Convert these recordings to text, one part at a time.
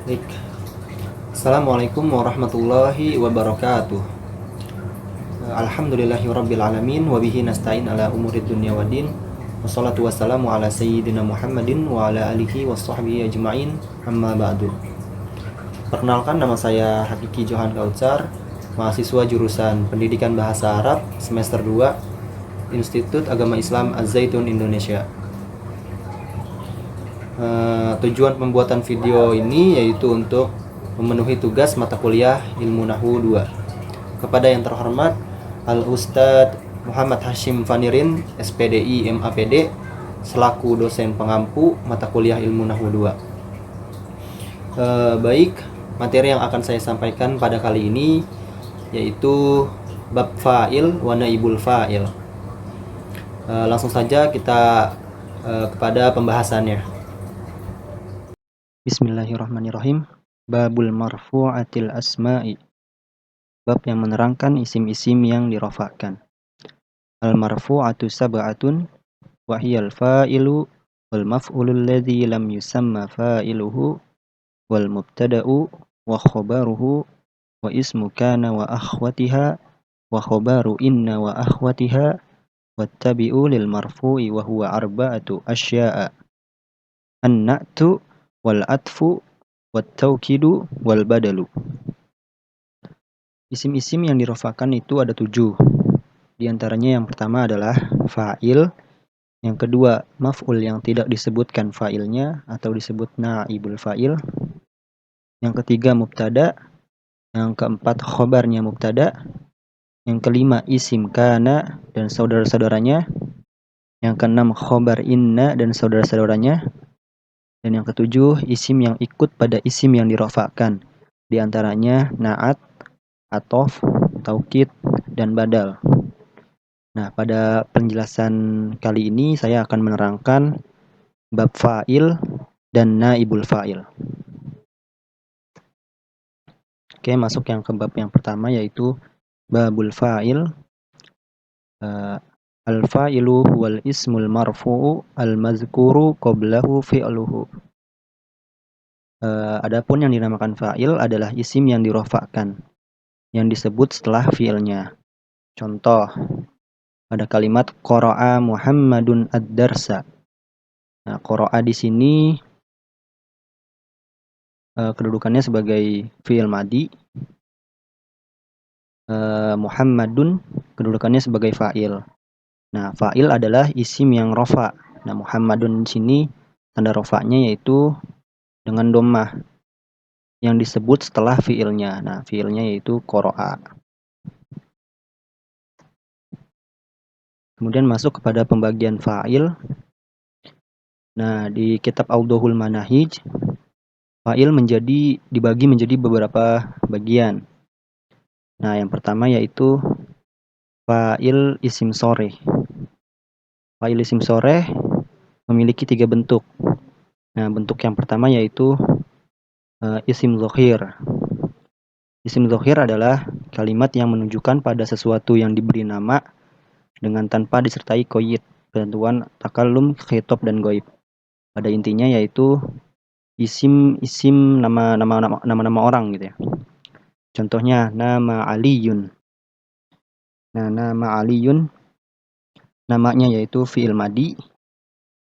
Baik. Assalamualaikum warahmatullahi wabarakatuh. Alhamdulillahirabbil alamin wa bihi nasta'in ala umurid dunya waddin. Wassalatu wassalamu ala sayyidina Muhammadin wa ala alihi washabbihi ajmain. Amma ba'du. Perkenalkan, nama saya Hakiki Johan Kautsar, mahasiswa jurusan Pendidikan Bahasa Arab semester 2 Institut Agama Islam Az-Zaitun Indonesia. Tujuan pembuatan video ini yaitu untuk memenuhi tugas mata kuliah Ilmu Nahwu 2 kepada yang terhormat Al-Ustadz Muhammad Hashim Fanirin, SPDI MAPD, selaku dosen pengampu mata kuliah Ilmu Nahwu 2. Baik, materi yang akan saya sampaikan pada kali ini yaitu bab fa'il wa naibul fa'il. Langsung saja kita kepada pembahasannya. Bismillahirrahmanirrahim. Babul marfu'atil asma'i. Bab yang menerangkan isim-isim yang dirafa'kan. Al marfu'atu sab'atun wa hiyal fa'ilu wal maf'ulul ladzi lam yusamma fa'iluhu wal mubtada'u wa khabaruhu wa ismu kana wa akhwatiha wa khabaru inna wa akhwatiha wattabi'u lil marfu'i wa huwa arba'atu asya'a. An-na'tu wal atfu wat taukidu wal badalu. Isim-isim yang dirofakkan itu ada 7. Di antaranya yang pertama adalah fa'il, yang kedua maf'ul yang tidak disebutkan fa'ilnya atau disebut naibul fa'il, yang ketiga mubtada, yang keempat khobarnya mubtada, yang kelima isim kana dan saudara-saudaranya, yang keenam khobar inna dan saudara-saudaranya, dan yang ketujuh isim yang ikut pada isim yang dirofakkan, di antaranya na'at, atof, taukid, dan badal. Nah, pada penjelasan kali ini saya akan menerangkan bab fa'il dan naibul fa'il. Oke, masuk yang ke bab yang pertama yaitu babul fa'il. Al-fa'ilu huwal ismul marfu'u al-mazkuru qablahu fi'luhu. Adapun yang dinamakan fa'il adalah isim yang dirofakkan, yang disebut setelah fi'ilnya. Contoh, pada kalimat qara'a Muhammadun ad-darsa. Nah, qara'a di sini kedudukannya sebagai fi'il madi. Muhammadun kedudukannya sebagai fa'il. Nah, fa'il adalah isim yang rofa. Nah, Muhammadun di sini tanda rofanya yaitu dengan dhammah yang disebut setelah fi'ilnya. Nah, fi'ilnya yaitu qara'a. Kemudian masuk kepada pembagian fa'il. Nah, di kitab Awdhul Manahij, fa'il dibagi menjadi beberapa bagian. Nah, yang pertama yaitu fa'il isim soreh. Fa'il isim soreh memiliki 3 bentuk. Nah, bentuk yang pertama yaitu isim dhohir. Isim dhohir adalah kalimat yang menunjukkan pada sesuatu yang diberi nama dengan tanpa disertai qaid, ketentuan takallum, khitab, dan ghaib. Pada intinya yaitu isim nama-nama orang gitu ya. Contohnya nama Aliyun. Nah, nama Aliyun namanya yaitu fi'il madi.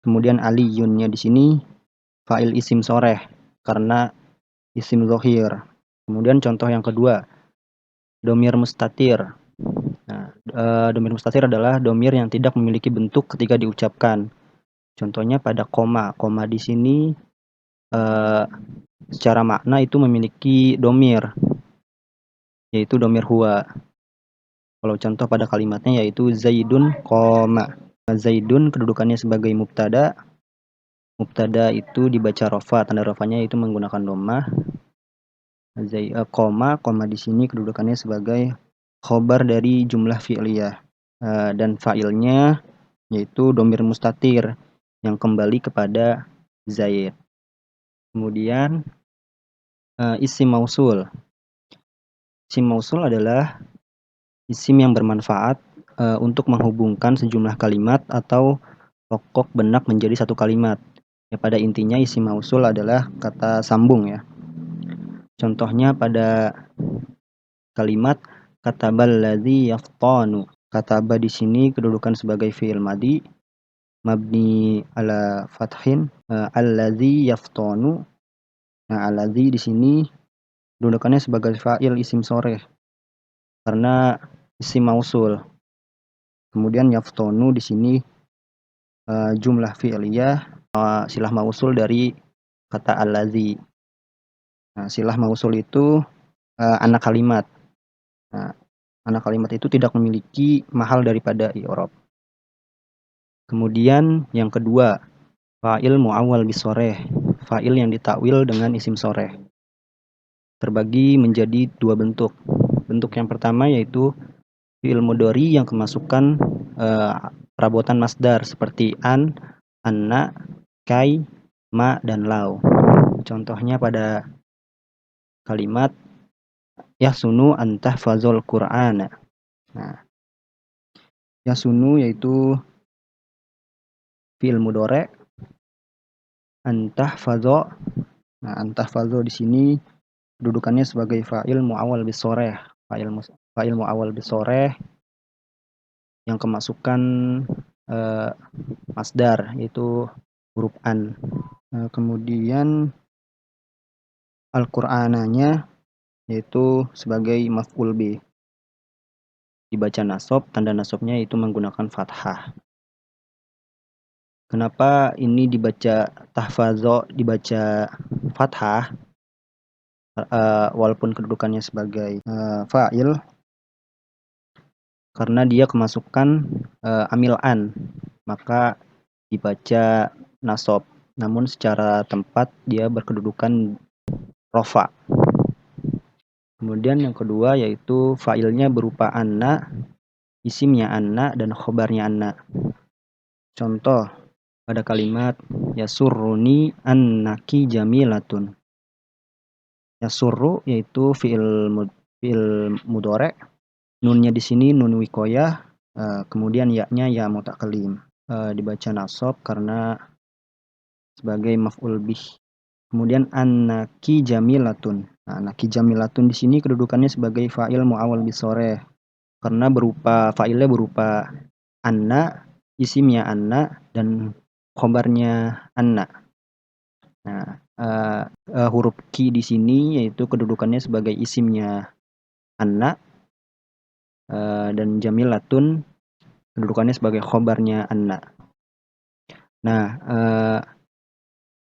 Kemudian Aliyunnya di sini fa'il isim soreh karena isim dhohir. Kemudian contoh yang kedua, domir mustatir. Nah, domir mustatir adalah domir yang tidak memiliki bentuk ketika diucapkan. Contohnya pada koma. Koma di sini secara makna itu memiliki domir, yaitu domir huwa. Kalau contoh pada kalimatnya yaitu Zaidun koma. Zaidun kedudukannya sebagai mubtada. Mubtada itu dibaca rofa, tanda rofanya itu menggunakan dhammah. Koma di sini kedudukannya sebagai khobar dari jumlah fi'liyah. Dan fa'ilnya yaitu domir mustatir yang kembali kepada Zaid. Kemudian isim mausul. Isim mausul adalah isim yang bermanfaat untuk menghubungkan sejumlah kalimat atau pokok benak menjadi satu kalimat. Ya, pada intinya isim mausul adalah kata sambung ya. Contohnya pada kalimat kataballadzi yaftanu. Kataba di sini kedudukan sebagai fi'il madhi mabni ala fathin, alladzi yaftanu. Nah, alladzi di sini kedudukannya sebagai fa'il isim sore karena isim mausul. Kemudian yaftanu di sini jumlah fi'liyah, silah mausul dari kata alladzi. Nah, silah mausul itu anak kalimat. Nah, anak kalimat itu tidak memiliki mahal daripada i'rab. Kemudian yang kedua, fa'il mu'awwal bisoreh, fa'il yang ditakwil dengan isim soreh. Terbagi menjadi dua bentuk. Bentuk yang pertama yaitu fi'il mudhari yang kemasukan perabotan masdar seperti an, anna, kai, ma, dan lau. Contohnya pada kalimat yahsunu an tahfazul Qur'ana. Nah, yahsunu yaitu fi'il mudhari, an tahfazo. Nah, an tahfazo di sini kedudukannya sebagai fa'il mu'awwal bisoreh, fa'il mu'awwal bisoreh yang kemasukan masdar yaitu huruf an. Kemudian Al-Qur'ananya yaitu sebagai maf'ul bih. Dibaca nasab, tanda nasabnya itu menggunakan fathah. Kenapa ini dibaca tahfazo, dibaca fathah walaupun kedudukannya sebagai fa'il? Karena dia kemasukan amil an, maka dibaca nasab. Namun secara tempat dia berkedudukan rofa. Kemudian yang kedua yaitu fa'ilnya berupa anna, isimnya anna, dan khobarnya anna. Contoh pada kalimat yasurruni annaki jamilatun. Yasurru yaitu fi'il mudhari. Nunnya di sini nun wikoyah, kemudian ya-nya ya mutakalim. Dibaca nasab karena sebagai maf'ul bih. Kemudian annaki jamilatun. Nah, annaki jamilatun di sini kedudukannya sebagai fa'il mu'awwal bisoreh karena fa'ilnya berupa anna, isimnya anna, dan khobarnya anna. Nah, huruf ki di sini yaitu kedudukannya sebagai isimnya anna, dan jamilatun kedudukannya sebagai khobarnya anna. Nah,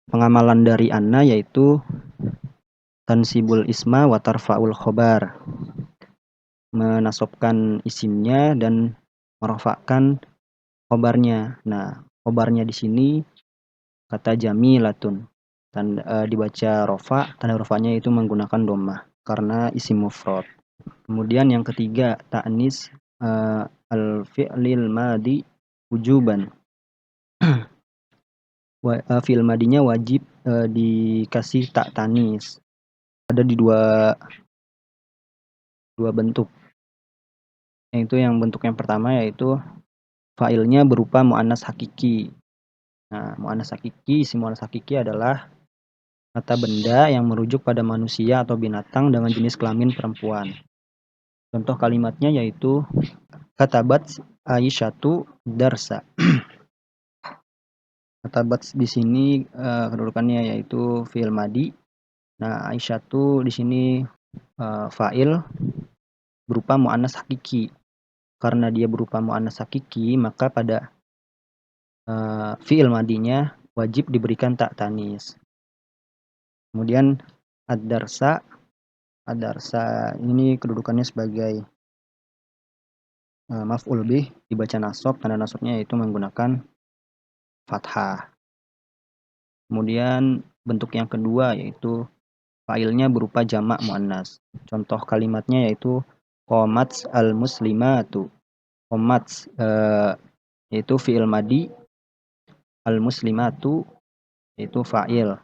pengamalan dari anna yaitu tansibul isma wa tarfa'ul khobar, menasobkan isimnya dan merofakkan khobarnya. Nah, khobarnya di sini kata jamilatun, dibaca rofa, tanda rofanya itu menggunakan dhammah karena isim mufrad. Kemudian yang ketiga, ta'nis al-fi'lil madi wujuban. Fi'il madinya wajib dikasih tak tanis. Ada di dua bentuk. Yaitu yang bentuk yang pertama yaitu fa'ilnya berupa mu'annas hakiki. Nah, mu'annas hakiki, isim mu'annas hakiki adalah kata benda yang merujuk pada manusia atau binatang dengan jenis kelamin perempuan. Contoh kalimatnya yaitu katabat Aisyatu darsa. Katabat di sini kedudukannya yaitu fi'il madi. Nah, Aisyatu di sini fa'il berupa mu'annas hakiki. Karena dia berupa mu'annas hakiki, maka pada fi'il madinya wajib diberikan tak tanis. Kemudian ad-darsa ini kedudukannya sebagai maf'ul bih, dibaca nasab, tanda nasabnya yaitu menggunakan fathah. Kemudian bentuk yang kedua yaitu fa'ilnya berupa jamak muannas. Contoh kalimatnya yaitu qomats al-muslimatu. Qomats yaitu fi'il madi, al-muslimatu yaitu fa'il.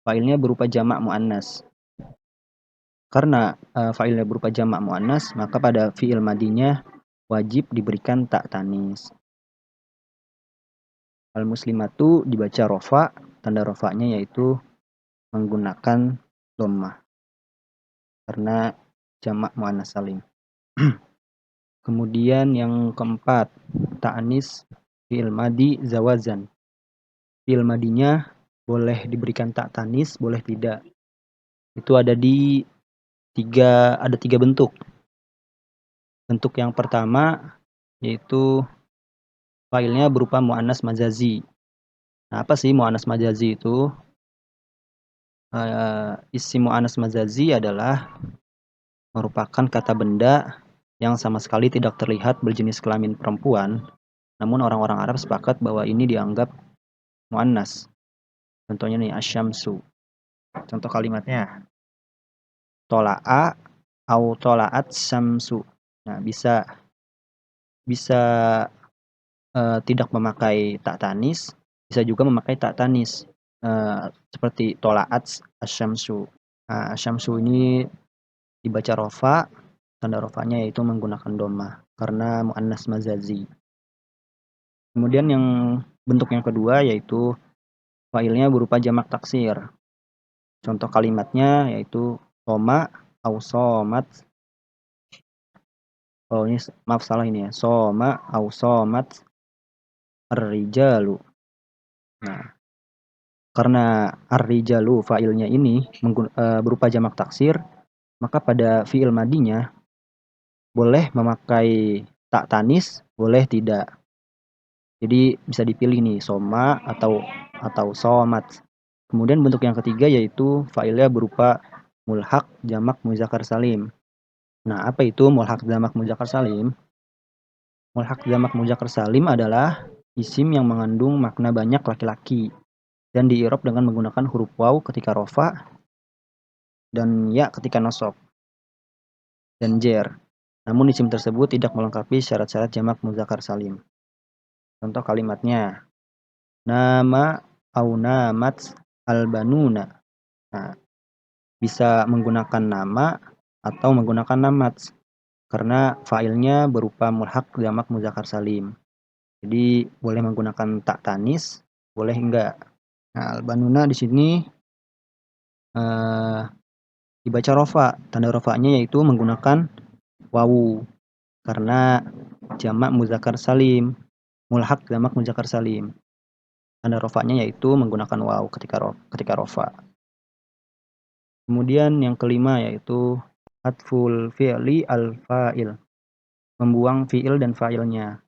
Fa'ilnya berupa jamak muannas. Karena fa'ilnya berupa jamak muannas, maka pada fi'il madinya wajib diberikan tak tanis. Al-muslimatu dibaca rofa, tanda rofanya yaitu menggunakan dhammah. karena jamak muannas salim. Kemudian yang keempat, ta'nis fi'il madi zawazan. Fi'il madinya boleh diberikan tak tanis, boleh tidak. Itu ada tiga bentuk. Bentuk yang pertama yaitu fa'ilnya berupa muannas majazi. Nah, apa sih muannas majazi itu? Isim muannas majazi adalah merupakan kata benda yang sama sekali tidak terlihat berjenis kelamin perempuan, namun orang-orang Arab sepakat bahwa ini dianggap muannas. Contohnya nih, asyamsu. Contoh kalimatnya, tola'a au tola'at syamsu. Nah, bisa tidak memakai tak tanis, bisa juga memakai tak tanis. Seperti tola'at asyamsu. Nah, asyamsu ini dibaca rofa, tanda rofanya yaitu menggunakan doma karena muannas majazi. Kemudian yang bentuk yang kedua yaitu fa'ilnya berupa jamak taksir. Contoh kalimatnya yaitu soma au somat. Oh, ini maaf salah ini ya. Soma au somat ar-rijalu. Nah, karena ar-rijalu fa'ilnya ini berupa jamak taksir, maka pada fi'il madinya boleh memakai tak tanis, boleh tidak. Jadi bisa dipilih nih soma atau somat. Kemudian bentuk yang ketiga yaitu fa'ilnya berupa mulhaq jamak muzakkar salim. Nah, apa itu mulhaq jamak muzakkar salim? Mulhaq jamak muzakkar salim adalah isim yang mengandung makna banyak laki-laki dan di-i'rab dengan menggunakan huruf waw ketika rofa dan ya ketika nasab dan jer. Namun isim tersebut tidak melengkapi syarat-syarat jamak muzakkar salim. Contoh kalimatnya, nama au namat al-banuna. Nah, bisa menggunakan nama atau menggunakan namat karena fa'ilnya berupa mulhaq jamak muzakkar salim. Jadi boleh menggunakan tak tanis, boleh enggak. Nah, al-banuna di sini dibaca rofa. Tanda rofanya yaitu menggunakan wawu karena jamak muzakkar salim. Mulhaq jamak muzakkar salim. Tanda rofanya yaitu menggunakan wawu ketika rofa. Kemudian yang kelima yaitu atful fi'li al-fa'il. Membuang fi'il dan fa'ilnya.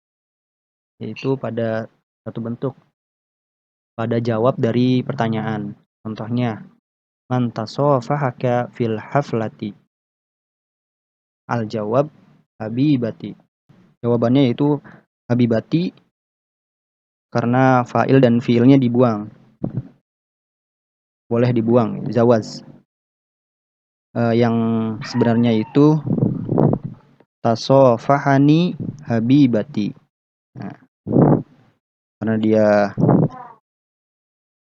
Yaitu pada satu bentuk. Pada jawab dari pertanyaan. Contohnya, man tasofahaka fil haflati. Al-jawab habibati. Jawabannya yaitu habibati karena fa'il dan fi'ilnya dibuang. Boleh dibuang, zawaz. Yang sebenarnya itu tasofahani habibati. Nah, karena dia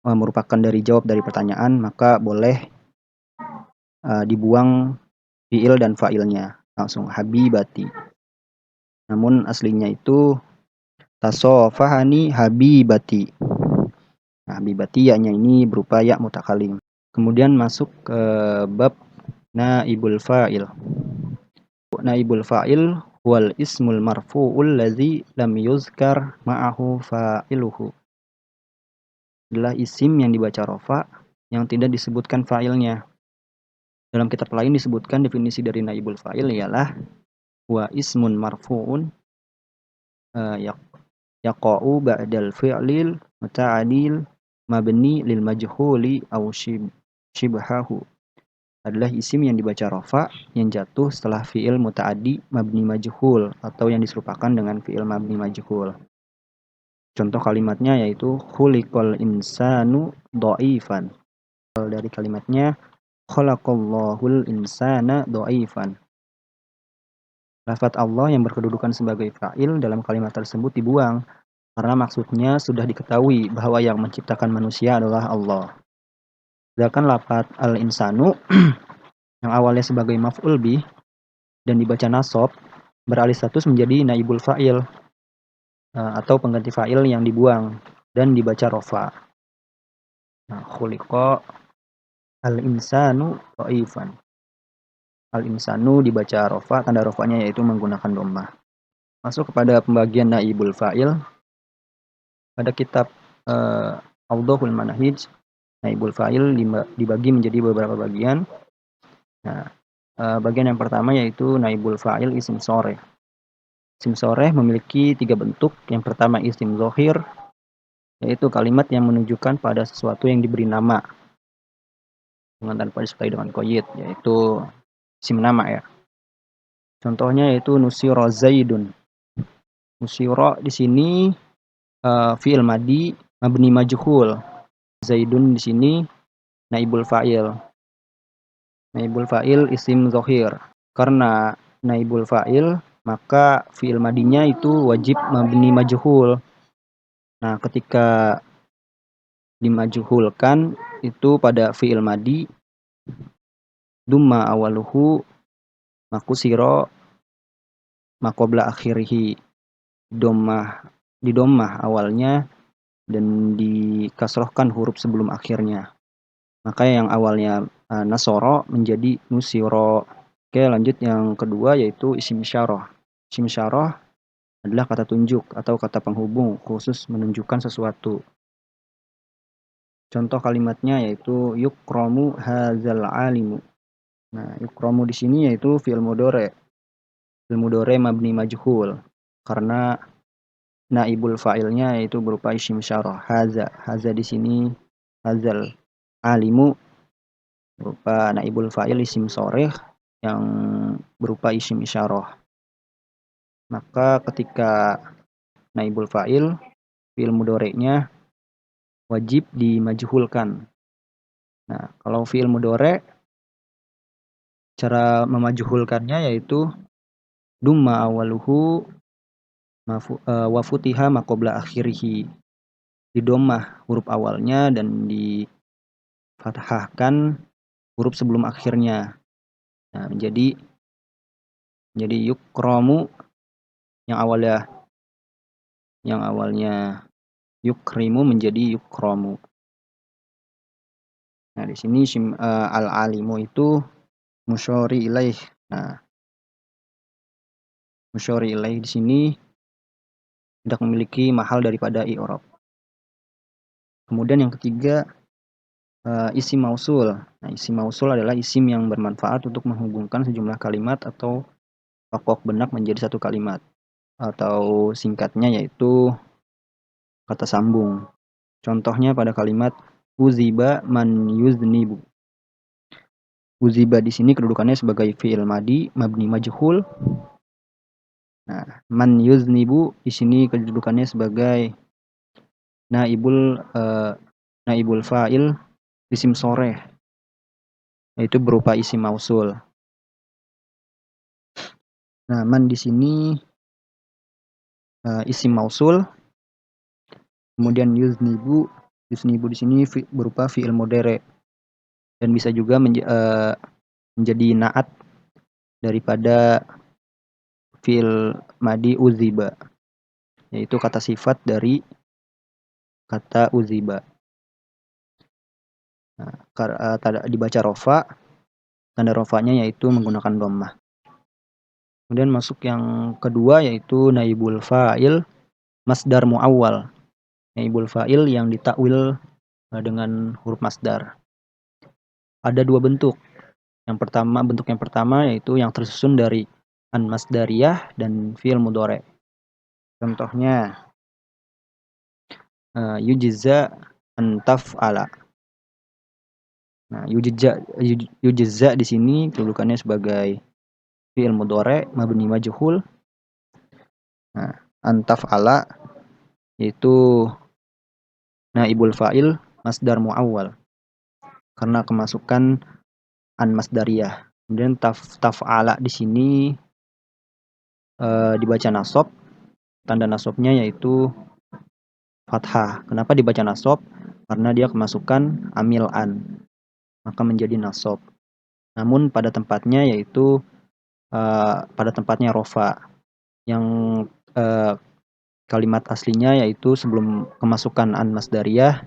merupakan dari jawab dari pertanyaan, maka boleh dibuang fi'il dan fa'ilnya. Langsung habibati. Namun aslinya itu tasofahani habibati. Nah, habibati ya-nya ini berupa ya mutakalim. Kemudian masuk ke bab naibul fa'il. Naibul fa'il wal ismul marfu'ul ladzi lam yuzkar ma'ahu fa'iluhu. Adalah isim yang dibaca rofa yang tidak disebutkan fa'ilnya. Dalam kitab lain disebutkan definisi dari naibul fa'il ialah wa ismun marfu'un yaqa'u ba'dal fi'lil muta'adil mabni lil majhuli aw shibhahu. Adalah isim yang dibaca rofa yang jatuh setelah fi'il muta'addi mabni majhul atau yang diserupakan dengan fi'il mabni majhul. Contoh kalimatnya yaitu khuliqal insanu dha'ifan. Dari kalimatnya khalaqallahul insana dha'ifan. Lafaz Allah yang berkedudukan sebagai fa'il dalam kalimat tersebut dibuang karena maksudnya sudah diketahui bahwa yang menciptakan manusia adalah Allah. Sedangkan lafaz al-insanu yang awalnya sebagai maf'ul bih dan dibaca nasab beralih status menjadi naibul fa'il atau pengganti fa'il yang dibuang dan dibaca rofa. Nah, khuliqa al-insanu dha'ifan. Al-insanu dibaca rofa, tanda rofanya yaitu menggunakan dhammah. Masuk kepada pembagian naibul fa'il. Pada kitab Awdahul Manahij, naibul fa'il dibagi menjadi beberapa bagian. Nah, bagian yang pertama yaitu naibul fa'il isim shoreh. Isim shoreh memiliki 3 bentuk. Yang pertama isim dhohir, yaitu kalimat yang menunjukkan pada sesuatu yang diberi nama dengan tanpa disertai dengan qayyid, yaitu isim nama ya. Contohnya yaitu nusyira zaidun. Nusyira di sini fi'il madi mabni majhul. Zaidun di sini naibul fa'il. Naibul fa'il isim dhohir. Karena naibul fa'il, maka fi'il madinya itu wajib mabni majhul. Nah, ketika dimajhulkan itu pada fi'il madi, dumma awaluhu makusiro maqobla akhirihi. Di dommah awalnya dan dikasrohkan huruf sebelum akhirnya. Maka yang awalnya nasoro menjadi nusiro. Oke, lanjut yang kedua yaitu isim isyarah. Isim isyarah adalah kata tunjuk atau kata penghubung khusus menunjukkan sesuatu. Contoh kalimatnya yaitu yukramu hadzal alimu. Nah, yukramu di sini yaitu fi'il mudhari'. Fi'il mudhari' mabni majhul karena naibul fa'ilnya yaitu berupa isim isyarah. Hadza di sini hadzal alimu berupa naibul fa'il isim shoreh yang berupa isim isyarah. Maka ketika naibul fa'il, fi'il mudhari'nya wajib dimajhulkan. Nah, kalau fi'il mudhari' cara memajhulkannya yaitu dumma awaluhu wa futiha maqobla akhirihi. Didommah huruf awalnya dan difathahkan huruf sebelum akhirnya. Nah, menjadi yukramu yang awalnya yukrimu menjadi yukramu. Nah, di sini al-alimu itu musyari ilaih. Nah, musyari ilaih di sini tidak memiliki mahal daripada i'rab. Kemudian yang ketiga isim mausul. Nah, isim mausul adalah isim yang bermanfaat untuk menghubungkan sejumlah kalimat atau pokok benak menjadi satu kalimat. Atau singkatnya yaitu kata sambung. Contohnya pada kalimat uziba man yuznibu. Uziba di sini kedudukannya sebagai fi'il madi mabni majhul. Nah, man yuznibu di sini kedudukannya sebagai naibul fa'il isim shoreh, yaitu berupa isim mausul. Nah, man di sini isim mausul. Kemudian yuznibu di sini berupa fi'il mudhari' dan bisa juga menjadi naat daripada fi'il madi uziba, yaitu kata sifat dari kata uziba. Nah, dibaca rofa, tanda rofanya yaitu menggunakan dhammah. Kemudian masuk yang kedua yaitu naibul fa'il masdar muawwal. Naibul fa'il yang ditakwil dengan huruf masdar. Ada 2 bentuk. Bentuk yang pertama yaitu yang tersusun dari an masdariyah dan fi'il mudhari'. Contohnya yujza an taf'ala. Nah, yujza di sini kedudukannya sebagai fi'il mudhari' mabni majhul. Nah, an taf'ala yaitu naibul fa'il masdar muawwal karena kemasukan an masdariyah. Kemudian taf'ala di sini dibaca nasab. Tanda nasabnya yaitu fathah. Kenapa dibaca nasab? Karena dia kemasukan amil an, maka menjadi nasab. Namun pada tempatnya yaitu pada tempatnya rofa. Yang kalimat aslinya yaitu sebelum kemasukan an masdariyah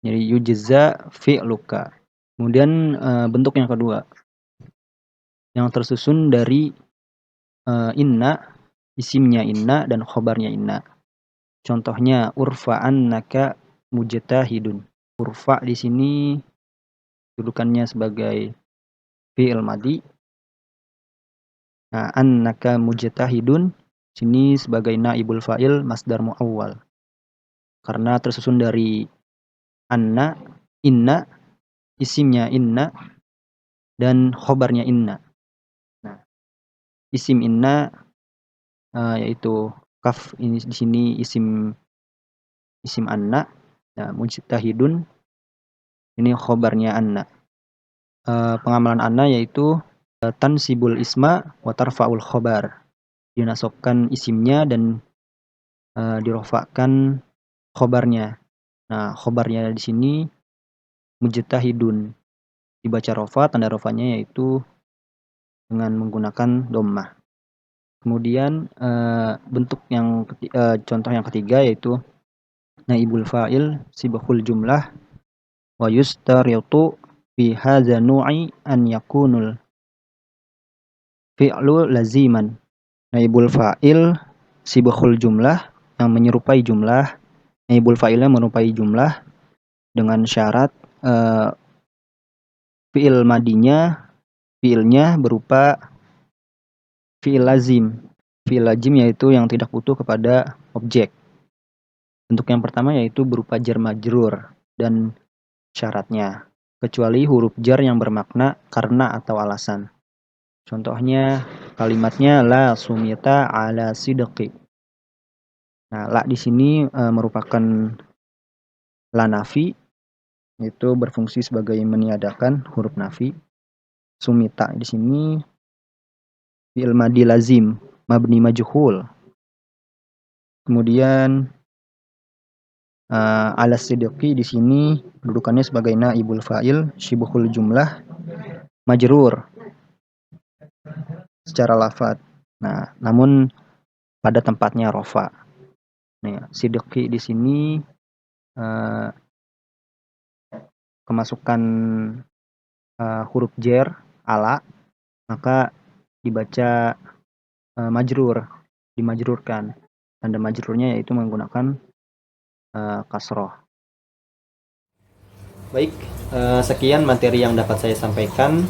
jadi yujza fi'luka. Kemudian bentuk yang kedua yang tersusun dari inna, isimnya inna dan khobarnya inna. Contohnya urfa annaka mujtahidun. Urfa di sini dudukannya sebagai fi'il madhi. Nah, annaka mujtahidun sini sebagai naibul fa'il masdar muawwal. Karena tersusun dari anna, inna, isimnya inna dan khobarnya inna. Nah, isim inna yaitu kaf ini di sini isim anna. Nah, mujtahidun ini khobarnya anna. Pengamalan anna yaitu tansibul isma wa tarfa'ul khobar. Dinasobkan isimnya dan dirofakkan khobarnya. Nah, khobarnya di sini mujtahidun. Dibaca rofa, tanda rofanya yaitu dengan menggunakan dhammah. Kemudian bentuk yang contoh yang ketiga yaitu naibul fa'il sibahul jumlah wa yustaritu fi hadza nu'i an yakunul fi'lu laziman. Naibul fa'il sibahul jumlah yang menyerupai jumlah. Naibul fa'ilnya menyerupai jumlah dengan syarat fi'il madinya, fi'ilnya berupa fi'il lazim. Fi'il lazim yaitu yang tidak butuh kepada objek. Bentuk yang pertama yaitu berupa jar majrur dan syaratnya, kecuali huruf jar yang bermakna karena atau alasan. Contohnya kalimatnya la sumita ala sidqi. Nah, la di sini merupakan la nafi, itu berfungsi sebagai meniadakan huruf nafi. Sumita di sini fi'il madi lazim, mabni majhul. Kemudian ala sidqi di sini dudukannya sebagai naibul fa'il syibhul jumlah majrur secara lafadz. Nah, namun pada tempatnya rofa. Nah, sidqi di sini kemasukan huruf jar ala, maka dibaca majrur, dimajrurkan. Tanda majrurnya yaitu menggunakan kasroh. Baik, sekian materi yang dapat saya sampaikan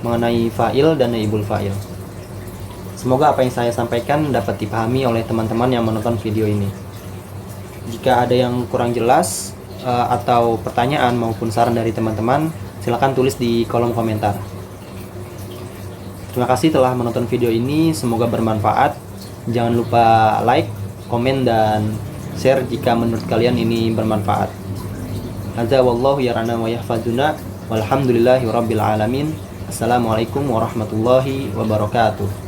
mengenai fa'il dan naibul fa'il. Semoga apa yang saya sampaikan dapat dipahami oleh teman-teman yang menonton video ini. Jika ada yang kurang jelas atau pertanyaan maupun saran dari teman-teman, silakan tulis di kolom komentar. Terima kasih telah menonton video ini, semoga bermanfaat. Jangan lupa like, komen, dan share jika menurut kalian ini bermanfaat. Hadza wallahu yarana wa yahfazuna walhamdulillahi rabbil alamin. Assalamualaikum warahmatullahi wabarakatuh.